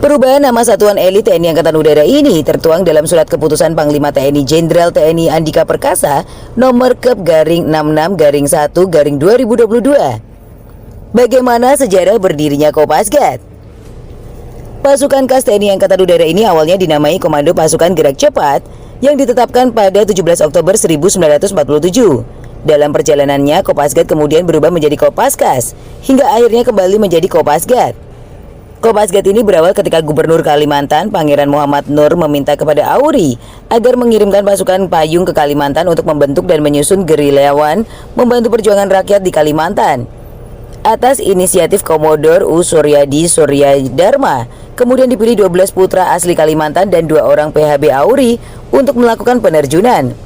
Perubahan nama Satuan Elit TNI Angkatan Udara ini tertuang dalam Surat Keputusan Panglima TNI Jenderal TNI Andika Perkasa nomor Kep/66/1/2022. Bagaimana sejarah berdirinya Kopasgat? Pasukan Khas TNI Angkatan Udara ini awalnya dinamai Komando Pasukan Gerak Cepat yang ditetapkan pada 17 Oktober 1947. Dalam perjalanannya, Kopasgat kemudian berubah menjadi Kopaskas hingga akhirnya kembali menjadi Kopasgat. Kopasgat ini berawal ketika Gubernur Kalimantan Pangeran Muhammad Nur meminta kepada Auri agar mengirimkan pasukan payung ke Kalimantan untuk membentuk dan menyusun gerilyawan membantu perjuangan rakyat di Kalimantan. Atas inisiatif Komodor U. Suryadi Suryadharma, kemudian dipilih 12 putra asli Kalimantan dan 2 orang PHB Auri untuk melakukan penerjunan.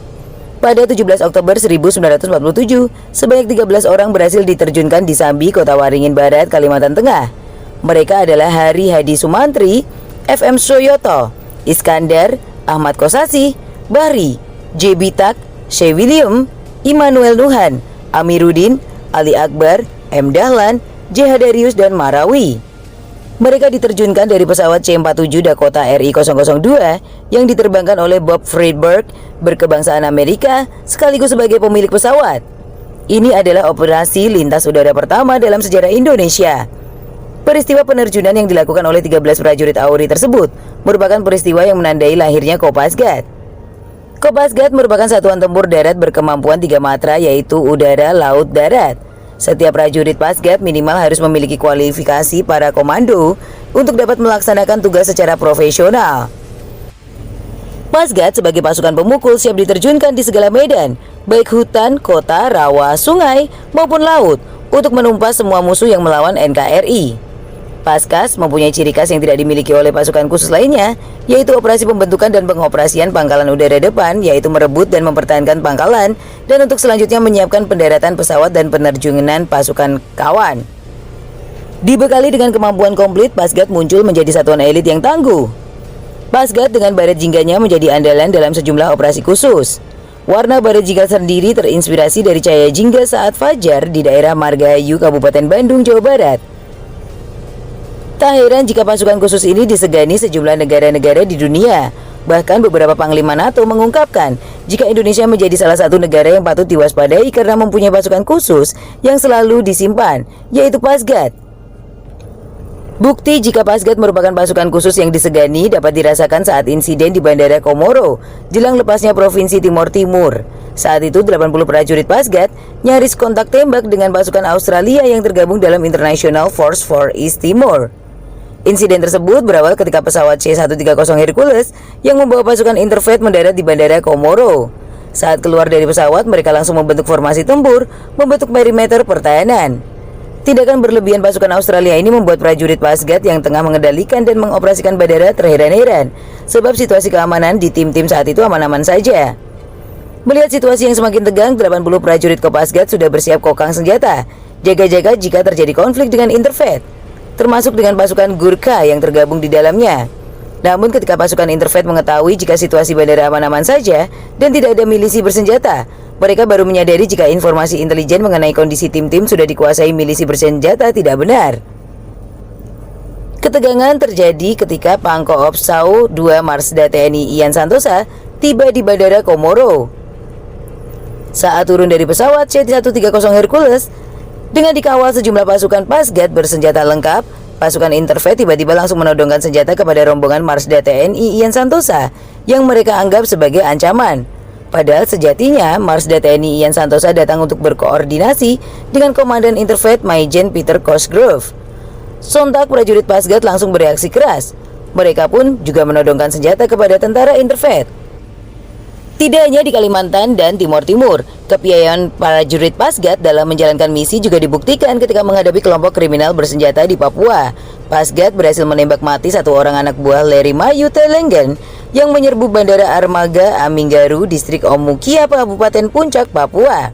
Pada 17 Oktober 1947, sebanyak 13 orang berhasil diterjunkan di Sambi, Kota Waringin Barat, Kalimantan Tengah. Mereka adalah Hari Hadi Sumantri, FM Soyoto, Iskandar, Ahmad Kosasi, Bahri, J. Bitak, Syekh William, Immanuel Nuhan, Amiruddin, Ali Akbar, M. Dahlan, J. Hadarius, dan Marawi. Mereka diterjunkan dari pesawat C-47 Dakota RI-002 yang diterbangkan oleh Bob Friedberg, berkebangsaan Amerika, sekaligus sebagai pemilik pesawat. Ini adalah operasi lintas udara pertama dalam sejarah Indonesia. Peristiwa penerjunan yang dilakukan oleh 13 prajurit Auri tersebut merupakan peristiwa yang menandai lahirnya Kopasgat. Kopasgat merupakan satuan tempur darat berkemampuan 3 matra, yaitu udara, laut, darat. Setiap prajurit Pasgat minimal harus memiliki kualifikasi para komando untuk dapat melaksanakan tugas secara profesional. Pasgat sebagai pasukan pemukul siap diterjunkan di segala medan, baik hutan, kota, rawa, sungai, maupun laut, untuk menumpas semua musuh yang melawan NKRI. Paskas mempunyai ciri khas yang tidak dimiliki oleh pasukan khusus lainnya, yaitu operasi pembentukan dan pengoperasian pangkalan udara depan, yaitu merebut dan mempertahankan pangkalan, dan untuk selanjutnya menyiapkan pendaratan pesawat dan penerjunan pasukan kawan. Dibekali dengan kemampuan komplit, Pasgat muncul menjadi satuan elit yang tangguh. Pasgat dengan baret jingganya menjadi andalan dalam sejumlah operasi khusus. Warna baret jingga sendiri terinspirasi dari cahaya jingga saat fajar di daerah Margahayu, Kabupaten Bandung, Jawa Barat. Tak heran jika pasukan khusus ini disegani sejumlah negara-negara di dunia. Bahkan beberapa panglima NATO mengungkapkan jika Indonesia menjadi salah satu negara yang patut diwaspadai karena mempunyai pasukan khusus yang selalu disimpan, yaitu Pasgat. Bukti jika Pasgat merupakan pasukan khusus yang disegani dapat dirasakan saat insiden di Bandara Komoro jelang lepasnya Provinsi Timor Timur. Saat itu 80 prajurit Pasgat nyaris kontak tembak dengan pasukan Australia yang tergabung dalam International Force for East Timor. Insiden tersebut berawal ketika pesawat C-130 Hercules yang membawa pasukan Interfleet mendarat di Bandara Komoro. Saat keluar dari pesawat, mereka langsung membentuk formasi tempur, membentuk perimeter pertahanan. Tindakan berlebihan pasukan Australia ini membuat prajurit Pasgat yang tengah mengendalikan dan mengoperasikan bandara terheran-heran, sebab situasi keamanan di tim-tim saat itu aman-aman saja. Melihat situasi yang semakin tegang, 80 prajurit Kopasgat sudah bersiap kokang senjata, jaga-jaga jika terjadi konflik dengan Interfleet, termasuk dengan pasukan Gurkha yang tergabung di dalamnya. Namun ketika pasukan Interfleet mengetahui jika situasi bandara aman-aman saja dan tidak ada milisi bersenjata, mereka baru menyadari jika informasi intelijen mengenai kondisi tim-tim sudah dikuasai milisi bersenjata tidak benar. Ketegangan terjadi ketika Pangkoops Sao 2 Marsda TNI Ian Santosa tiba di Bandara Komoro. Saat turun dari pesawat C-130 Hercules, dengan dikawal sejumlah pasukan Pasgat bersenjata lengkap, pasukan Interfleet tiba-tiba langsung menodongkan senjata kepada rombongan Marsda TNI Ian Santosa yang mereka anggap sebagai ancaman. Padahal sejatinya Marsda TNI Ian Santosa datang untuk berkoordinasi dengan Komandan Interfleet Maijen Peter Cosgrove. Sontak prajurit Pasgat langsung bereaksi keras. Mereka pun juga menodongkan senjata kepada tentara Interfleet. Tidak hanya di Kalimantan dan Timor Timur, kepiawaian prajurit Pasgat dalam menjalankan misi juga dibuktikan ketika menghadapi kelompok kriminal bersenjata di Papua. Pasgat berhasil menembak mati 1 orang anak buah Larry Mayu Telengen yang menyerbu Bandara Armaga Aminggaru, distrik Omukia, Kabupaten Puncak, Papua.